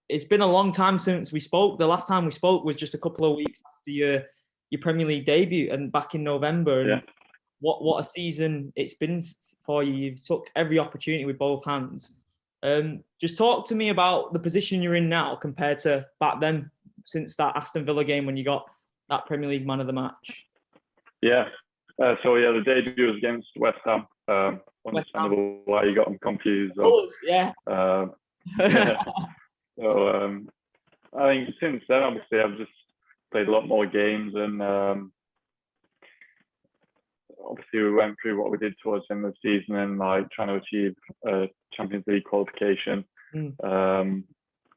it's been a long time since we spoke. The last time we spoke was just a couple of weeks after your Premier League debut, and back in November. And what a season it's been for you. You've took every opportunity with both hands. Just talk to me about the position you're in now compared to back then, since that Aston Villa game when you got that Premier League Man of the Match. Yeah. The debut was against West Ham. Understandable why you got them confused. Yeah. So I think since then, obviously, I've just played a lot more games, and obviously we went through what we did towards the end of the season and like trying to achieve a Champions League qualification. And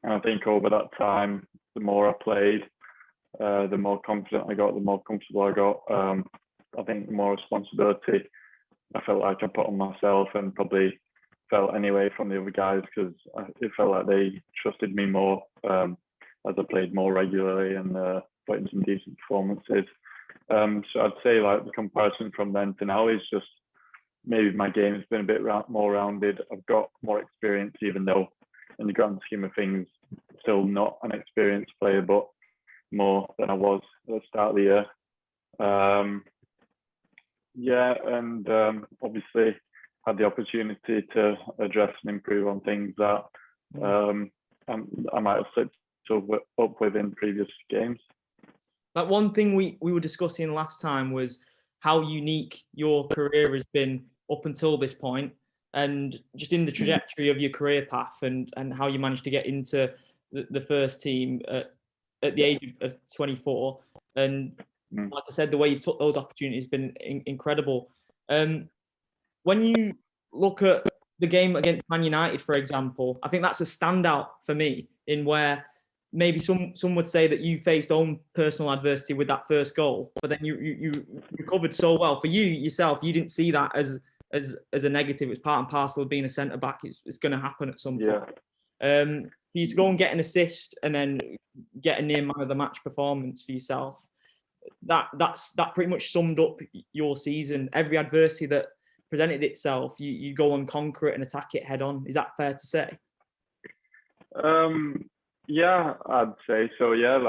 I think over that time, the more I played, the more confident I got, the more comfortable I got. I think the more responsibility I felt like I put on myself, and probably felt anyway from the other guys, because it felt like they trusted me more as I played more regularly and put in some decent performances. So I'd say like the comparison from then to now is just maybe my game has been a bit more rounded. I've got more experience, even though in the grand scheme of things, still not an experienced player, but more than I was at the start of the year. And obviously had the opportunity to address and improve on things that I might have slipped up with in previous games. That one thing we were discussing last time was how unique your career has been up until this point, and just in the trajectory of your career path, and how you managed to get into the first team at the age of 24. And like I said, the way you've took those opportunities has been incredible. When you look at the game against Man United, for example, I think that's a standout for me, in where maybe some would say that you faced own personal adversity with that first goal, but then you recovered so well. For you yourself, you didn't see that as a negative. It's part and parcel of being a centre-back. It's going to happen at some point. For you to go and get an assist and then get a near man of the match performance for yourself, that pretty much summed up your season. Every adversity that presented itself, you go and conquer it and attack it head on. Is that fair to say? Yeah, I'd say so. Yeah,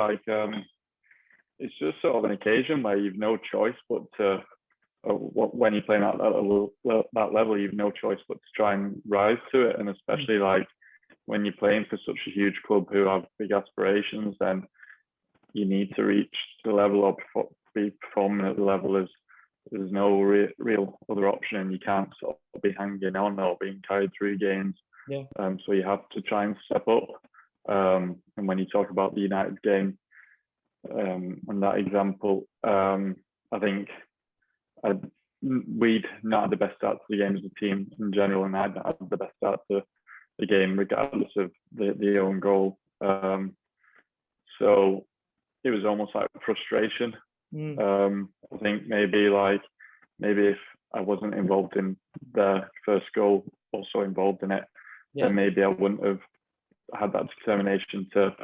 it's just sort of an occasion where you've no choice but to, when you're playing at that level, you've no choice but to try and rise to it. And especially like when you're playing for such a huge club who have big aspirations, then you need to reach the level or be performing at the level. There's no real other option, and you can't sort of be hanging on or being carried through games. So you have to try and step up. And when you talk about the United game, and that example, I think we'd not had the best start to the game as a team in general, and I'd not had the best start to the game regardless of the own goal. So it was almost like frustration. I think maybe if I wasn't involved in the first goal, also involved in it, then maybe I wouldn't have had that determination to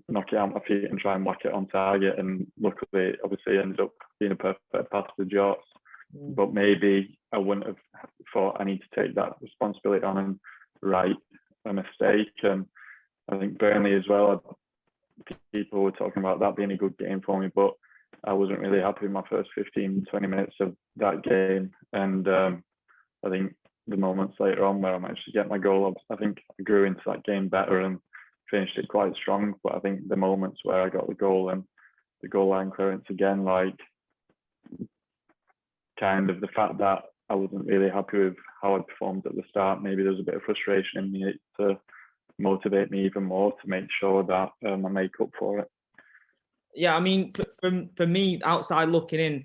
knock it out my feet and try and whack it on target. And luckily, obviously, it ended up being a perfect pass to Jorts. But maybe I wouldn't have thought I need to take that responsibility on and right a mistake. And I think Burnley as well, people were talking about that being a good game for me, but I wasn't really happy with my first 15, 20 minutes of that game. And I think the moments later on where I managed to get my goal, I think I grew into that game better and finished it quite strong. But I think the moments where I got the goal and the goal line clearance again, like kind of the fact that I wasn't really happy with how I performed at the start, maybe there was a bit of frustration in me to motivate me even more to make sure that I make up for it. Yeah, I mean, for me, outside looking in,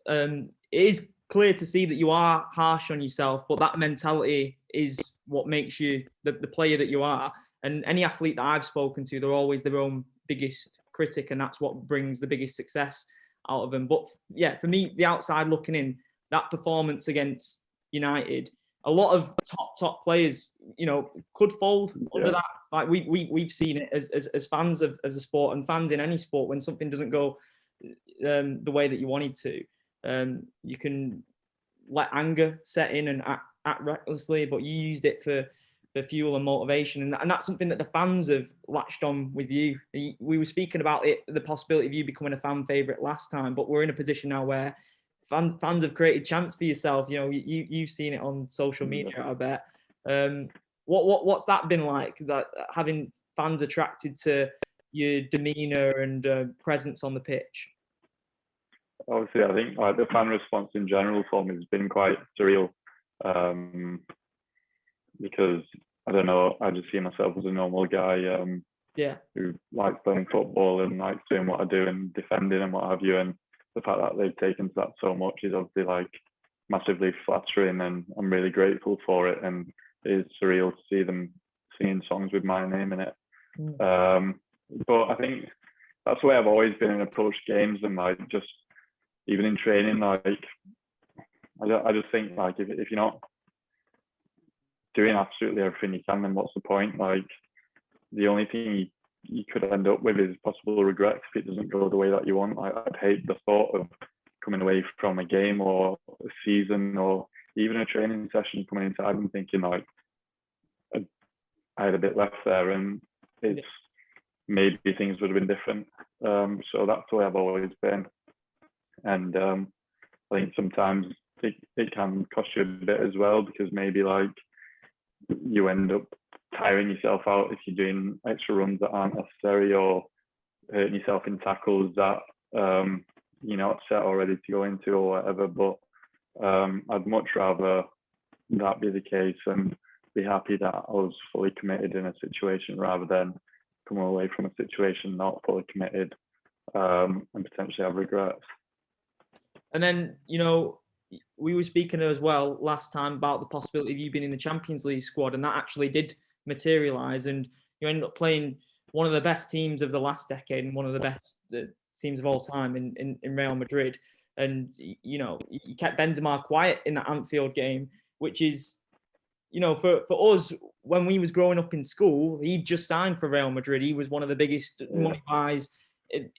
it is clear to see that you are harsh on yourself, but that mentality is what makes you the player that you are. And any athlete that I've spoken to, they're always their own biggest critic, and that's what brings the biggest success out of them. But yeah, for me, the outside looking in, that performance against United, a lot of top players, could fold under that. Like we've seen it as fans of the sport and fans in any sport. When something doesn't go the way that you wanted to, you can let anger set in and act recklessly. But you used it for the fuel and motivation, and that's something that the fans have latched on with you. We were speaking about it, the possibility of you becoming a fan favourite last time, but we're in a position now where fans have created chance for yourself. You know, you've seen it on social media, I bet. What's that been like? That having fans attracted to your demeanour and presence on the pitch? Obviously, I think like the fan response in general for me has been quite surreal, because I don't know, I just see myself as a normal guy who likes playing football and likes doing what I do and defending and what have you. And the fact that they've taken to that so much is obviously like massively flattering, and I'm really grateful for it. And it is surreal to see them singing songs with my name in it. But I think that's the way I've always been in approach games, and like just even in training, like I just think like if you're not doing absolutely everything you can, then what's the point? Like the only thing you could end up with is possible regrets if it doesn't go the way that you want. Like I'd hate the thought of coming away from a game or a season or even a training session, coming inside and thinking like I had a bit left there, and it's maybe things would have been different. So that's the way I've always been. And I think sometimes it can cost you a bit as well, because maybe like you end up tiring yourself out if you're doing extra runs that aren't necessary, or hurting yourself in tackles that you're not set or ready to go into or whatever. But I'd much rather that be the case and be happy that I was fully committed in a situation, rather than come away from a situation not fully committed and potentially have regrets. And then, you know, we were speaking as well last time about the possibility of you being in the Champions League squad, and that actually did materialise, and you ended up playing one of the best teams of the last decade and one of the best teams of all time in Real Madrid. And, you know, you kept Benzema quiet in that Anfield game, which is, you know, for us, when we was growing up in school, he just signed for Real Madrid. He was one of the biggest money buys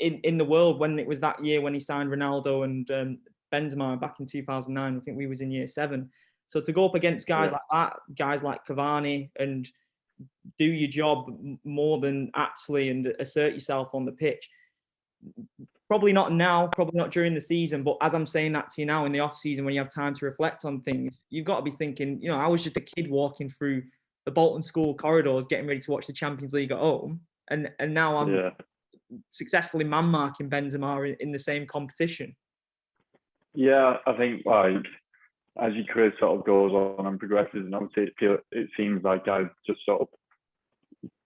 in the world when it was that year when he signed Ronaldo and Benzema back in 2009. I think we was in year 7. So to go up against guys like that, guys like Cavani, and do your job more than aptly and assert yourself on the pitch. Probably not now, probably not during the season, but as I'm saying that to you now in the off season, when you have time to reflect on things, you've got to be thinking, you know, I was just a kid walking through the Bolton school corridors, getting ready to watch the Champions League at home, and now I'm successfully man-marking Benzema in the same competition. Yeah, I think like as your career sort of goes on and progresses, and obviously it seems like I've just sort of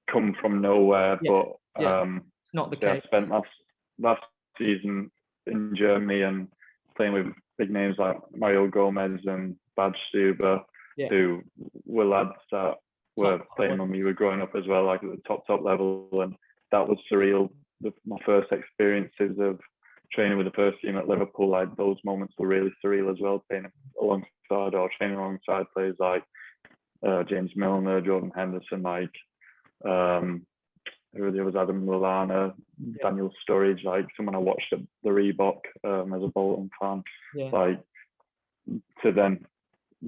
come from nowhere. But it's not the case. I spent last season in Germany and playing with big names like Mario Gomez and Bad Stuber, who were lads that were playing when we were growing up as well, like at the top level, and that was surreal. My first experiences of training with the first team at Liverpool, like those moments were really surreal as well, playing alongside or training alongside players like James Milner, Jordan Henderson, like there was Adam Lallana, Daniel Sturridge, like someone I watched at the Reebok as a Bolton fan. Like to then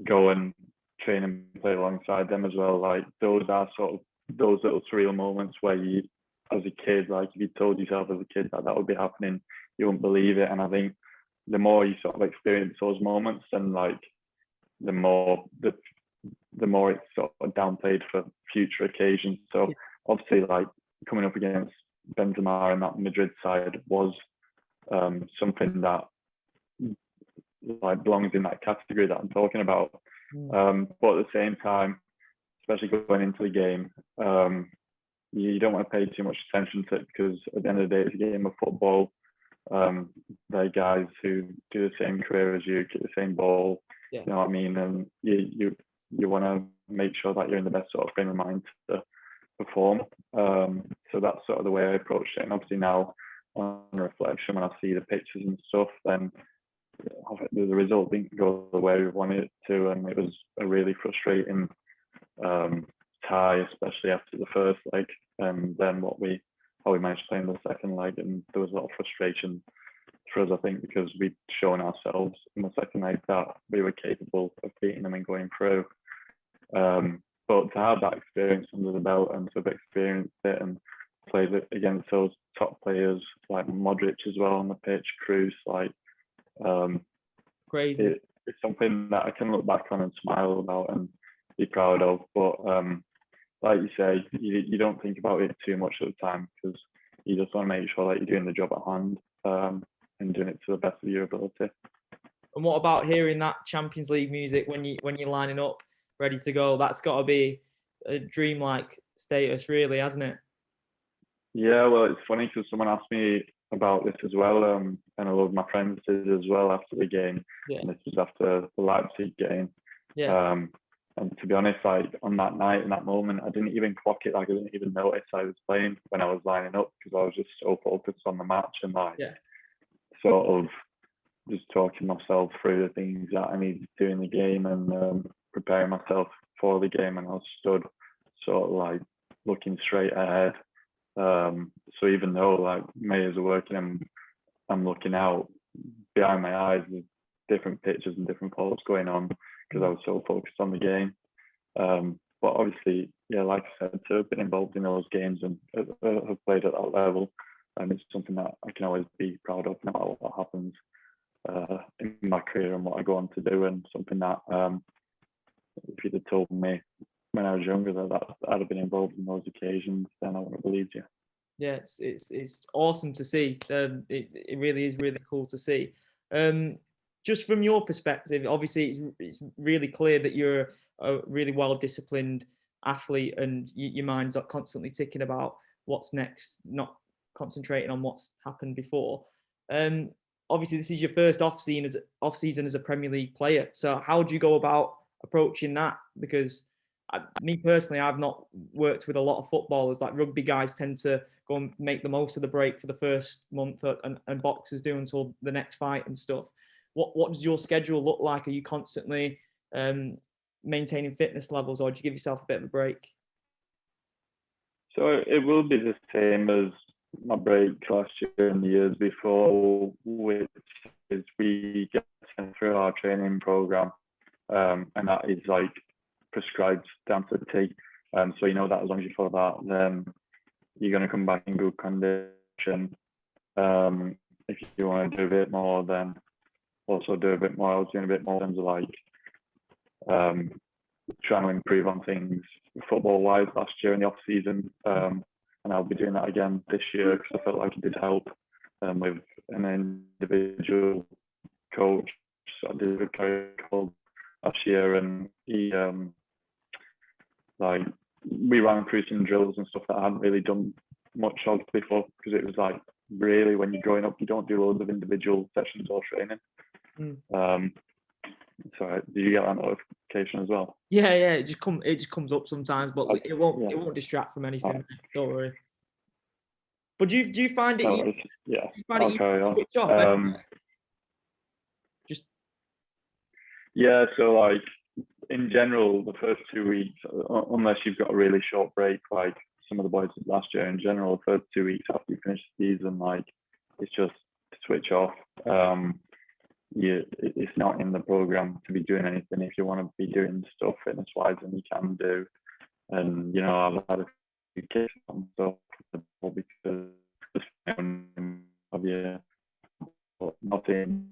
go and train and play alongside them as well. Like those are sort of those little surreal moments where you, as a kid, like if you told yourself as a kid that would be happening, you wouldn't believe it. And I think the more you sort of experience those moments, and like the more it's sort of downplayed for future occasions. So obviously, like coming up against Benzema and that Madrid side was something that like belongs in that category that I'm talking about. But at the same time, especially going into the game, you don't want to pay too much attention to it, because at the end of the day, it's a game of football. They're guys who do the same career as you, get the same ball. You know what I mean? And you want to make sure that you're in the best sort of frame of mind to perform. So that's sort of the way I approached it. And obviously now, on reflection, when I see the pictures and stuff, then the result didn't go the way we wanted it to, and it was a really frustrating tie, especially after the first leg, and then how we managed to play in the second leg. And there was a lot of frustration for us, I think, because we'd shown ourselves in the second leg that we were capable of beating them and going through. but to have that experience under the belt and to have experienced it and played against those top players like Modric as well on the pitch, Cruz, like crazy. It's something that I can look back on and smile about and be proud of. But like you say, you don't think about it too much at the time because you just want to make sure that you're doing the job at hand and doing it to the best of your ability. And what about hearing that Champions League music when you're lining up, ready to go? That's got to be a dreamlike status, really, hasn't it? Yeah, well, it's funny because someone asked me about this as well, and a lot of my friends did as well after the game. Yeah. And this was after the Leipzig game. Yeah. And to be honest, like on that night, in that moment, I didn't even clock it. Like I didn't even notice I was playing when I was lining up because I was just so focused on the match and like sort of just talking myself through the things that I needed to do in the game and preparing myself for the game. And I was stood sort of like looking straight ahead. So even though like my ears are working and I'm looking out, behind my eyes there's different pictures and different thoughts going on because I was so focused on the game. But obviously, yeah, like I said, to have been involved in those games and have played at that level, it's something that I can always be proud of no matter what happens in my career and what I go on to do, and something that if you'd have told me when I was younger that I'd have been involved in those occasions, then I wouldn't have believed you. Yeah, it's awesome to see. It really is really cool to see. Just from your perspective, obviously it's really clear that you're a really well-disciplined athlete and your mind's not constantly ticking about what's next, not concentrating on what's happened before. Obviously this is your first off season as a Premier League player. So how do you go about approaching that? Because me personally, I've not worked with a lot of footballers. Like rugby guys tend to go and make the most of the break for the first month, and boxers do until the next fight and stuff. What does your schedule look like? Are you constantly maintaining fitness levels, or do you give yourself a bit of a break? So it will be the same as my break last year and the years before, which is we get sent through our training program, and that is like prescribed down to the T. So you know that as long as you follow that, then you're going to come back in good condition. If you want to do a bit more, then also do a bit more. I was doing a bit more in terms of like trying to improve on things football-wise last year in the off-season, and I'll be doing that again this year because I felt like it did help with an individual coach. So I did a very called last year, and he like we ran through some drills and stuff that I hadn't really done much of before because it was like really when you're growing up you don't do loads of individual sessions or training. So do you get that notification as well? Yeah, it just comes up sometimes, but it won't distract from anything. Don't worry. But do you find it? No, yeah, I'll carry on. Switch off, yeah. So like in general, the first 2 weeks, unless you've got a really short break, like some of the boys did last year, in general, the first 2 weeks after you finish the season, like it's just to switch off. It's not in the program to be doing anything. If you want to be doing stuff fitness wise, then you can do. And you know, I've had a few kicks and stuff because of yeah, nothing.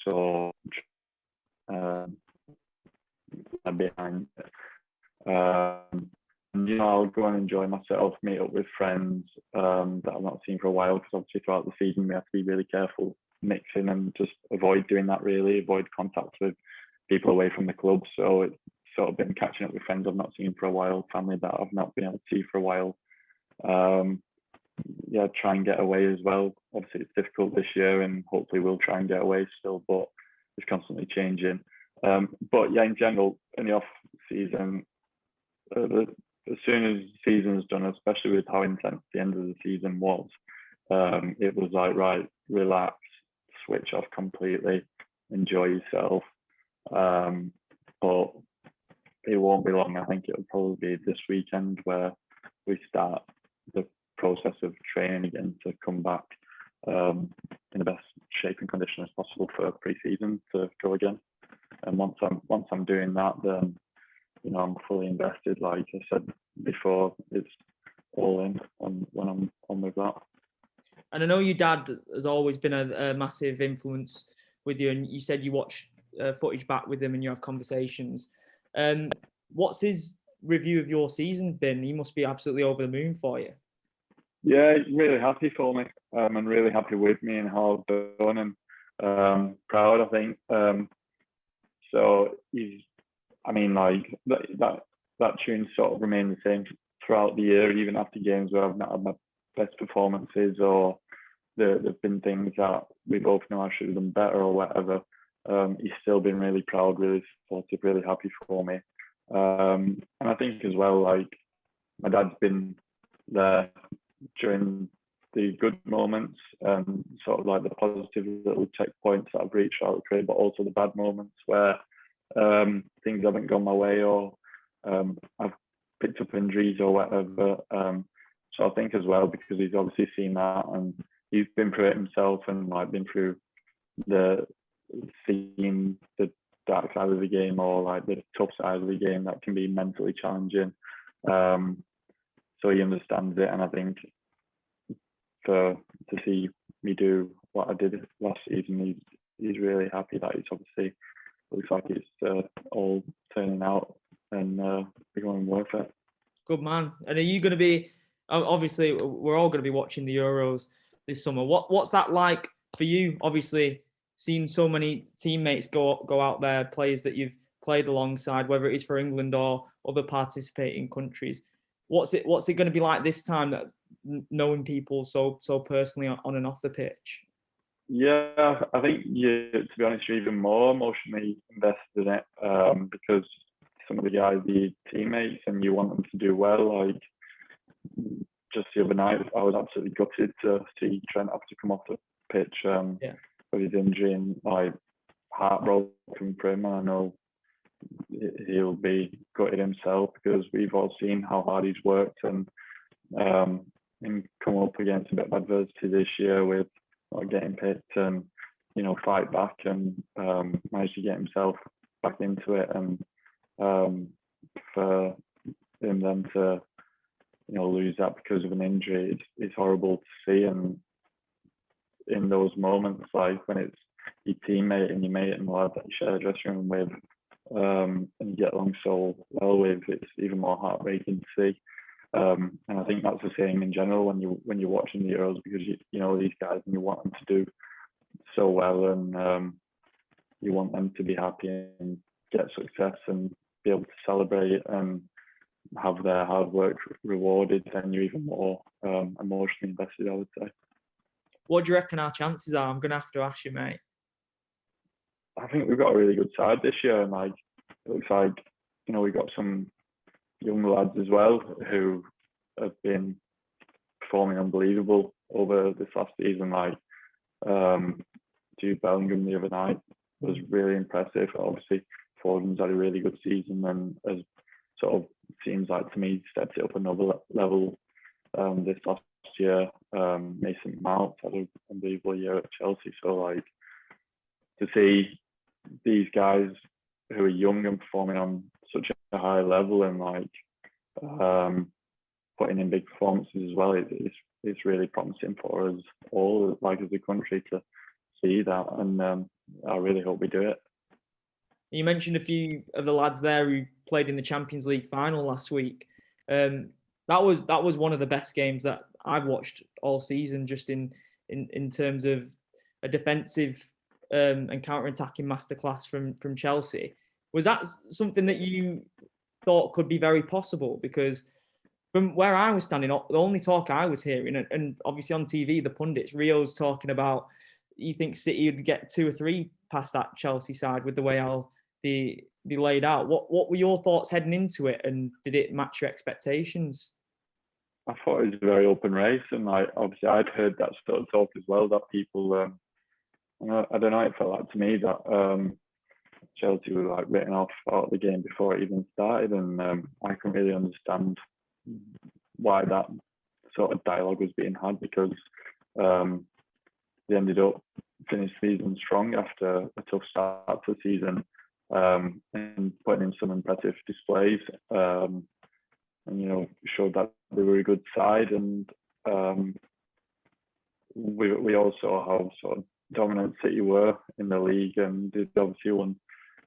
So I'm behind. And, you know, I'll go and enjoy myself, meet up with friends that I've not seen for a while because obviously throughout the season we have to be really careful mixing and just avoid doing that really, avoid contact with people away from the club. So it's sort of been catching up with friends I've not seen for a while, family that I've not been able to see for a while. Yeah, try and get away as well. Obviously it's difficult this year and hopefully we'll try and get away still, but it's constantly changing. But yeah, in general, in the off season, as soon as the season's done, especially with how intense the end of the season was, it was like, right, relax, switch off completely, enjoy yourself. But it won't be long. I think it'll probably be this weekend where we start the process of training again to come back in the best shape and condition as possible for pre-season to go again. And once I'm doing that, then I'm fully invested. Like I said before, it's all in when I'm on with that. And I know your dad has always been a massive influence with you, and you said you watch footage back with him and you have conversations. What's his review of your season been? He must be absolutely over the moon for you. Yeah, he's really happy for me, and really happy with me and how I've done, and proud, I think. So he's, I mean, like that tune sort of remained the same throughout the year, even after games where I've not had my best performances, or there've been things that we both know I should have done better or whatever. He's still been really proud, really supportive, really happy for me. And I think as well, like, my dad's been there during the good moments, sort of like the positive little checkpoints that I've reached out the career, but also the bad moments where things haven't gone my way, or I've picked up injuries or whatever. So I think as well, because he's obviously seen that and he's been through it himself, and like been through seeing the dark side of the game, or like the tough side of the game that can be mentally challenging. So he understands it, and I think to see me do what I did last season, he's really happy that it's obviously looks like it's all turning out and becoming worth it. Good man. And are you going to be? Obviously, we're all going to be watching the Euros this summer. What's that like for you? Obviously, seeing so many teammates go out there, players that you've played alongside, whether it is for England or other participating countries. What's it going to be like this time, that knowing people so personally on and off the pitch? Yeah, I think to be honest, you're even more emotionally invested in it, because some of the guys are your teammates and you want them to do well. Like just the other night, I was absolutely gutted to see Trent have to come off the pitch with his injury, and like heartbroken for him. And I know he'll be gutted himself, because we've all seen how hard he's worked, and come up against a bit of adversity this year with not getting picked, and fight back and manage to get himself back into it, and for him then to lose that because of an injury, it's horrible to see. And in those moments, like when it's your teammate and your mate and the lad that you share a dressing room with, and you get along so well with, it's even more heartbreaking to see. And I think that's the same in general when you're watching the Euros, because you know these guys and you want them to do so well, and you want them to be happy and get success and be able to celebrate and have their hard work rewarded. Then you're even more emotionally invested, I would say. What do you reckon our chances are? I'm going to have to ask you, mate. I think we've got a really good side this year, and like it looks like we've got some young lads as well who have been performing unbelievable over this last season. Like Jude Bellingham the other night was really impressive. Obviously, Foden's had a really good season, and as sort of seems like to me stepped it up another level this last year. Mason Mount had an unbelievable year at Chelsea. So like to see these guys who are young and performing on such a high level, and like putting in big performances as well, it's really promising for us all, like as a country, to see that, and I really hope we do it. You mentioned a few of the lads there who played in the Champions League final last week. That was one of the best games that I've watched all season, just in terms of a defensive and counter-attacking masterclass from Chelsea. Was that something that you thought could be very possible? Because from where I was standing, the only talk I was hearing, and obviously on TV, the pundits, Rio's talking about, he thinks City would get 2 or 3 past that Chelsea side with the way I'll be laid out. What were your thoughts heading into it, and did it match your expectations? I thought it was a very open race, and like obviously I'd heard that sort of talk as well, that people, I don't know, it felt like to me that Chelsea were like written off out of the game before it even started, and I couldn't really understand why that sort of dialogue was being had, because they ended up finished season strong after a tough start to the season, and putting in some impressive displays. And showed that they were a good side, and we also saw how sort of dominant City were in the league, and they obviously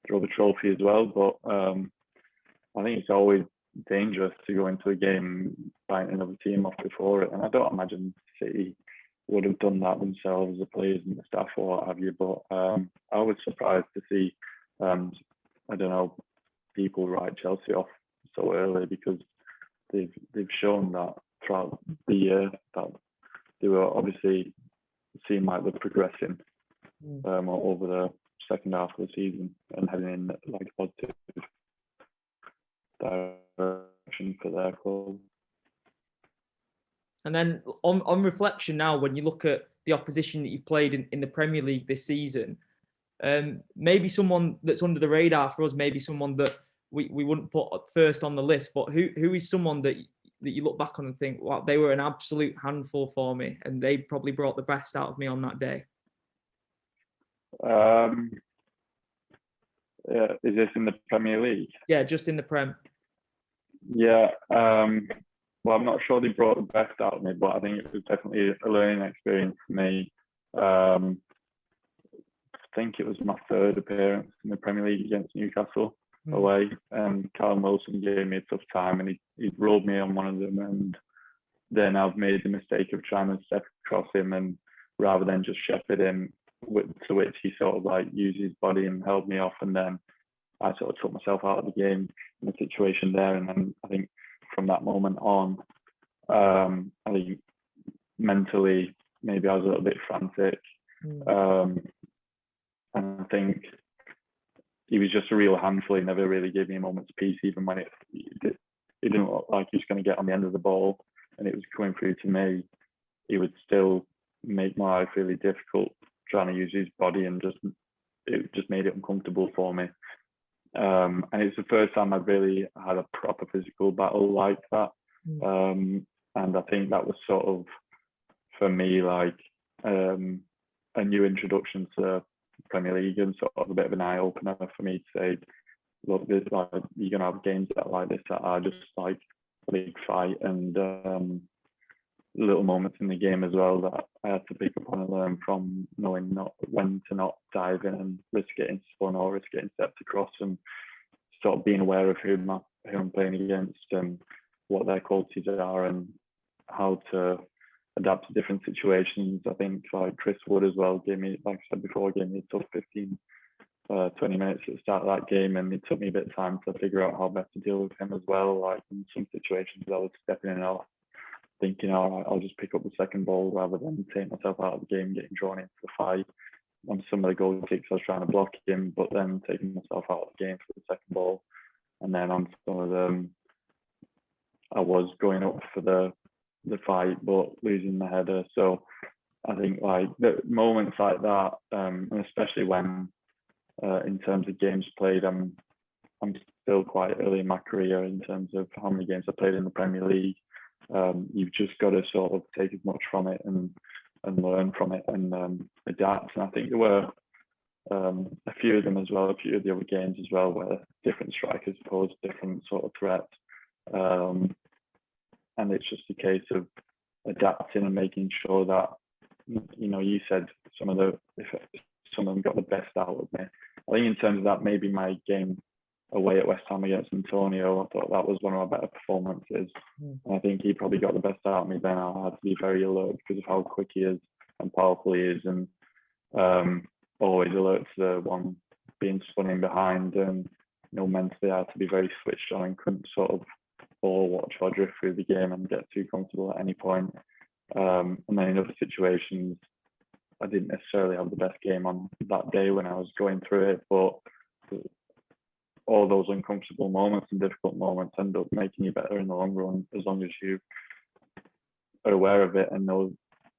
drove a trophy as well. But I think it's always dangerous to go into a game fighting another team off before it, and I don't imagine City would have done that themselves, the players and the staff or what have you. But I was surprised to see, I don't know, people write Chelsea off so early, because they've shown that throughout the year that they were obviously seem like they're progressing over the second half of the season and heading in like a positive direction for their club. And then on reflection now, when you look at the opposition that you've played in the Premier League this season, maybe someone that's under the radar for us, maybe someone that we wouldn't put first on the list, but who is someone that you look back on and think, wow, they were an absolute handful for me, and they probably brought the best out of me on that day? Yeah, is this in the Premier League? Yeah, just in the Prem. Yeah. Well, I'm not sure they brought the best out of me, but I think it was definitely a learning experience for me. I think it was my third appearance in the Premier League against Newcastle away, and Callum Wilson gave me a tough time, and he rolled me on one of them, and then I've made the mistake of trying to step across him, and rather than just shepherd him, to which he sort of like used his body and held me off, and then I sort of took myself out of the game in the situation there. And then I think from that moment on, I think mentally maybe I was a little bit frantic, and I think he was just a real handful. He never really gave me a moment's peace, even when it didn't look like he was going to get on the end of the ball and it was coming through to me. He would still make my life really difficult, trying to use his body, and it just made it uncomfortable for me. And it's the first time I've really had a proper physical battle like that. And I think that was sort of, for me, like a new introduction to the Premier League, and sort of a bit of an eye opener for me to say, look, there's like, you're gonna have games that like this that are just like a big fight, and little moments in the game as well that I had to pick up on and learn from, knowing when to not dive in and risk getting spun or risk getting stepped across, and sort of being aware of who I'm playing against and what their qualities are and how to adapt to different situations. I think like Chris Wood as well gave me, like I said before, gave me a tough 20 minutes at the start of that game, and it took me a bit of time to figure out how best to deal with him as well. Like in some situations I was stepping in and out, thinking, all right, I'll just pick up the second ball rather than take myself out of the game, getting drawn into the fight. On some of the goal kicks I was trying to block him, but then taking myself out of the game for the second ball. And then on some of them I was going up for the fight but losing the header. So I think like the moments like that, and especially when in terms of games played, I'm still quite early in my career in terms of how many games I played in the Premier League. You've just got to sort of take as much from it and learn from it and adapt. And I think there were a few of them as well, a few of the other games as well, where different strikers posed different sort of threats. And it's just a case of adapting and making sure that, you said if some of them got the best out of me. I think in terms of that, maybe my game away at West Ham against Antonio, I thought that was one of my better performances. And I think he probably got the best out of me then. I had to be very alert because of how quick he is and powerful he is, and always alert to the one being spun in behind. And mentally I had to be very switched on and couldn't sort of watch or drift through the game and get too comfortable at any point. And then in other situations, I didn't necessarily have the best game on that day when I was going through it, but all those uncomfortable moments and difficult moments end up making you better in the long run, as long as you are aware of it and know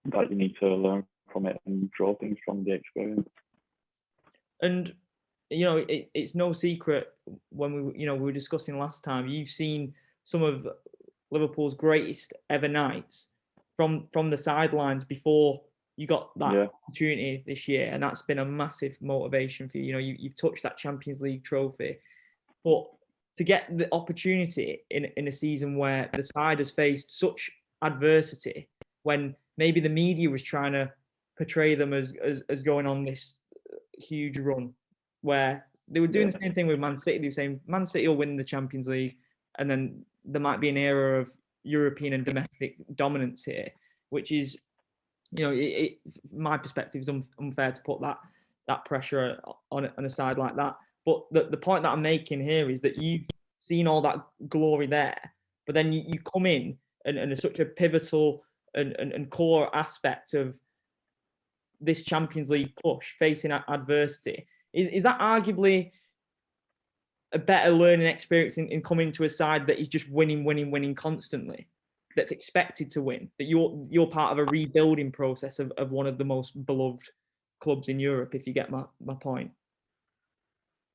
that you need to learn from it and draw things from the experience. And it's no secret, when we were discussing last time, you've seen some of Liverpool's greatest ever nights from the sidelines before you got that opportunity this year, and that's been a massive motivation for you. You know, you've touched that Champions League trophy, but to get the opportunity in a season where the side has faced such adversity, when maybe the media was trying to portray them as going on this huge run, where they were doing the same thing with Man City. They were saying Man City will win the Champions League, and then there might be an era of European and domestic dominance here, which is, you know, my perspective is unfair to put that pressure on a side like that. But the point that I'm making here is that you've seen all that glory there, but then you come in and it's such a pivotal and core aspect of this Champions League push, facing adversity. Is that arguably a better learning experience in coming to a side that is just winning constantly, that's expected to win, that you're part of a rebuilding process of one of the most beloved clubs in Europe, if you get my point?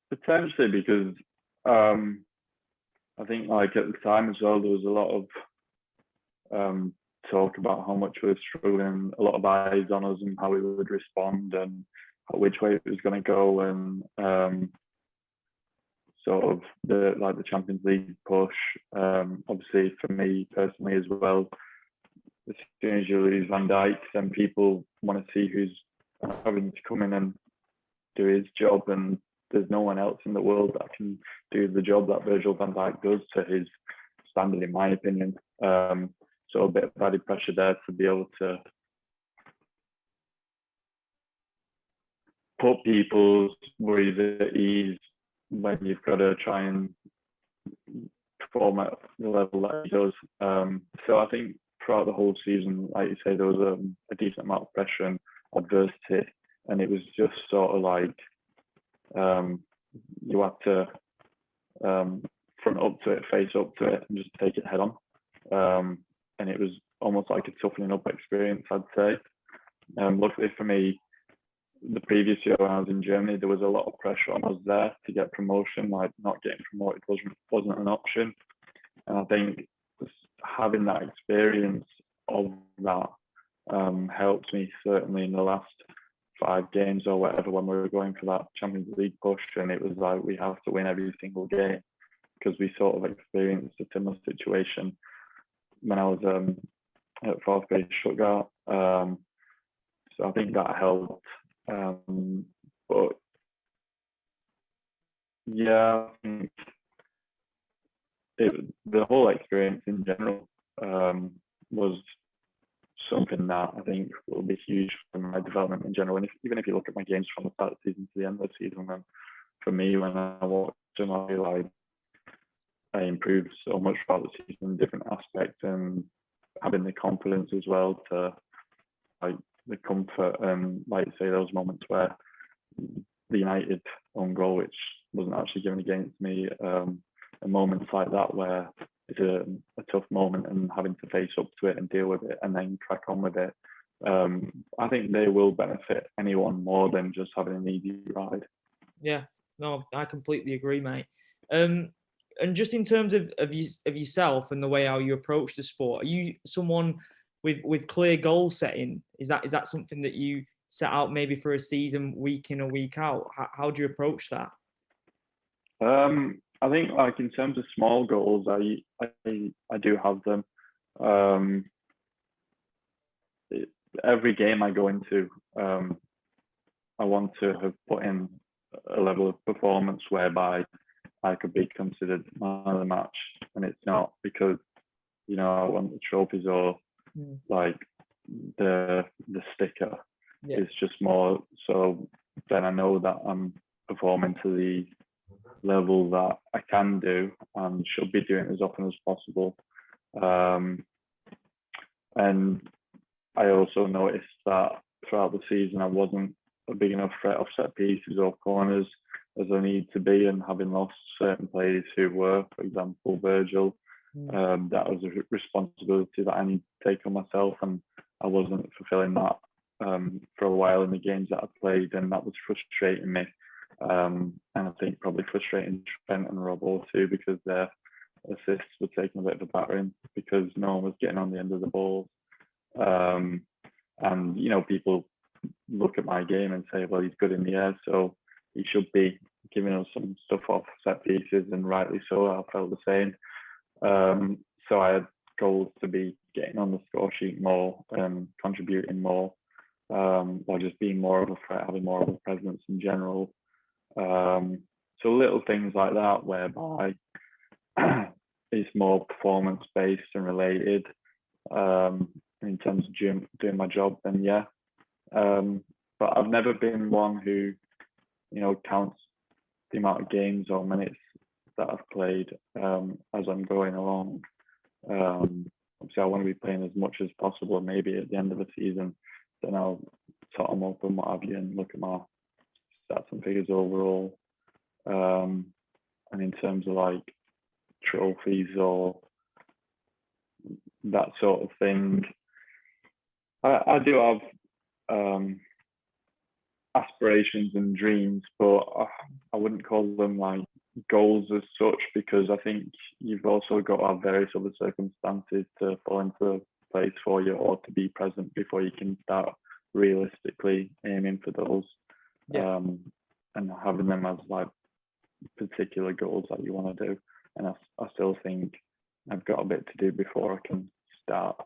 Potentially, because I think like at the time as well, there was a lot of talk about how much we were struggling, a lot of eyes on us and how we would respond and which way it was going to go, and sort of the Champions League push. Obviously, for me personally as well, as soon as you lose Van Dijk, then people want to see who's having to come in and do his job, and there's no one else in the world that can do the job that Virgil van Dijk does to his standard, in my opinion. So a bit of added pressure there to be able to put people's worries at ease when you've got to try and perform at the level that he does. So I think throughout the whole season, like you say, there was a decent amount of pressure and adversity, and it was just sort of like you had to front up to it, face up to it, and just take it head on. And it was almost like a toughening up experience, I'd say. Luckily for me, the previous year when I was in Germany, there was a lot of pressure on us there to get promotion. Like, not getting promoted wasn't an option. And I think just having that experience of that helped me certainly in the last 5 games or whatever, when we were going for that Champions League push, and it was like we have to win every single game, because we sort of experienced a similar situation when I was at fourth grade Stuttgart. So I think that helped. But yeah, I think the whole experience in general was something that I think will be huge for my development in general. And even if you look at my games from the start of the season to the end of the season, then for me, when I watched them, I improved so much throughout the season in different aspects, and having the confidence as well to like the comfort and, like you say, those moments where the United own goal, which wasn't actually given against me, and moments like that where it's a tough moment and having to face up to it and deal with it and then crack on with it. I think they will benefit anyone more than just having an easy ride. Yeah, no, I completely agree, mate. And just in terms of yourself and the way how you approach the sport, are you someone with clear goal setting? Is that something that you set out maybe for a season, week in or week out? How do you approach that? I think, like, in terms of small goals, I do have them. Every game I go into, I want to have put in a level of performance whereby I could be considered man of the match, and it's not because, you know, I want the trophies or like the sticker. Yeah. It's just more so then I know that I'm performing to the level that I can do and should be doing as often as possible. And I also noticed that throughout the season I wasn't a big enough threat of set pieces or corners as I need to be, and having lost certain players who were, for example, Virgil, that was a responsibility that I need to take on myself, and I wasn't fulfilling that for a while in the games that I played, and that was frustrating me. And I think probably frustrating Trent and Robbo too, because their assists were taking a bit of a battering because no one was getting on the end of the ball. And people look at my game and say, well, he's good in the air, so he should be giving us some stuff off set pieces, and rightly so. I felt the same. So I had goals to be getting on the score sheet more, contributing more, or just being more of a threat, having more of a presence in general. So little things like that, whereby it's more performance based and related in terms of doing my job. Then yeah, but I've never been one who counts the amount of games or minutes that I've played as I'm going along. Obviously, I want to be playing as much as possible. Maybe at the end of the season, then I'll tot them up and what have you, and look at my stats and figures overall. And in terms of like trophies or that sort of thing, I do have aspirations and dreams, but I wouldn't call them like goals as such, because I think you've also got to have various other circumstances to fall into place for you, or to be present before you can start realistically aiming for those. And having them as like particular goals that you want to do. And I still think I've got a bit to do before I can start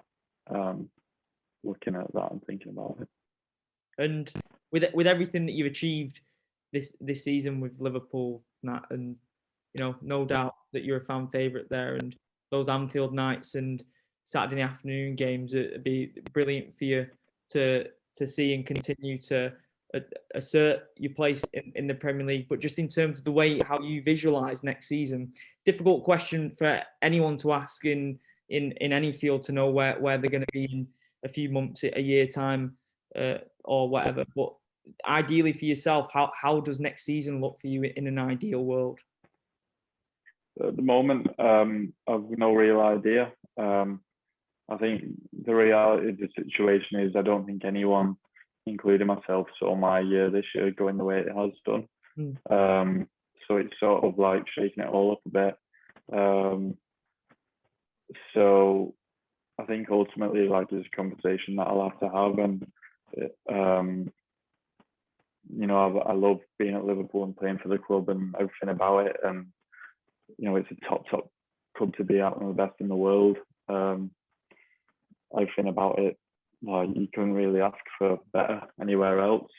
looking at that and thinking about it. And with everything that you've achieved this season with Liverpool, Nat, and no doubt that you're a fan favourite there, and those Anfield nights and Saturday afternoon games, it'd be brilliant for you to see and continue to assert your place in the Premier League. But just in terms of the way how you visualise next season, difficult question for anyone to ask in any field, to know where they're going to be in a few months, a year time, or whatever. But ideally for yourself, how does next season look for you in an ideal world? At the moment, I've no real idea. I think the reality of the situation is I don't think anyone, including myself, saw my year this year going the way it has done. So it's sort of like shaking it all up a bit. So I think ultimately, like, there's a conversation that I'll have to have, and I love being at Liverpool and playing for the club and everything about it, and it's a top club to be at, one of the best in the world. Everything about it, like, you couldn't really ask for better anywhere else.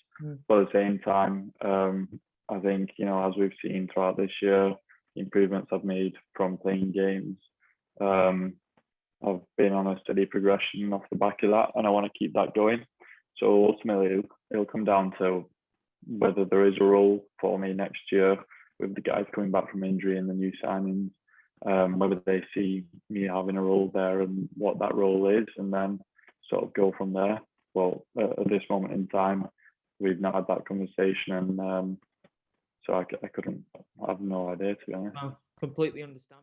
But at the same time, I think, as we've seen throughout this year, the improvements I've made from playing games, I've been on a steady progression off the back of that, and I want to keep that going. So ultimately, it'll come down to whether there is a role for me next year with the guys coming back from injury and the new signings, whether they see me having a role there and what that role is, and then sort of go from there. Well, at this moment in time, we've not had that conversation, and so I couldn't, I have no idea, to be honest. I completely understand.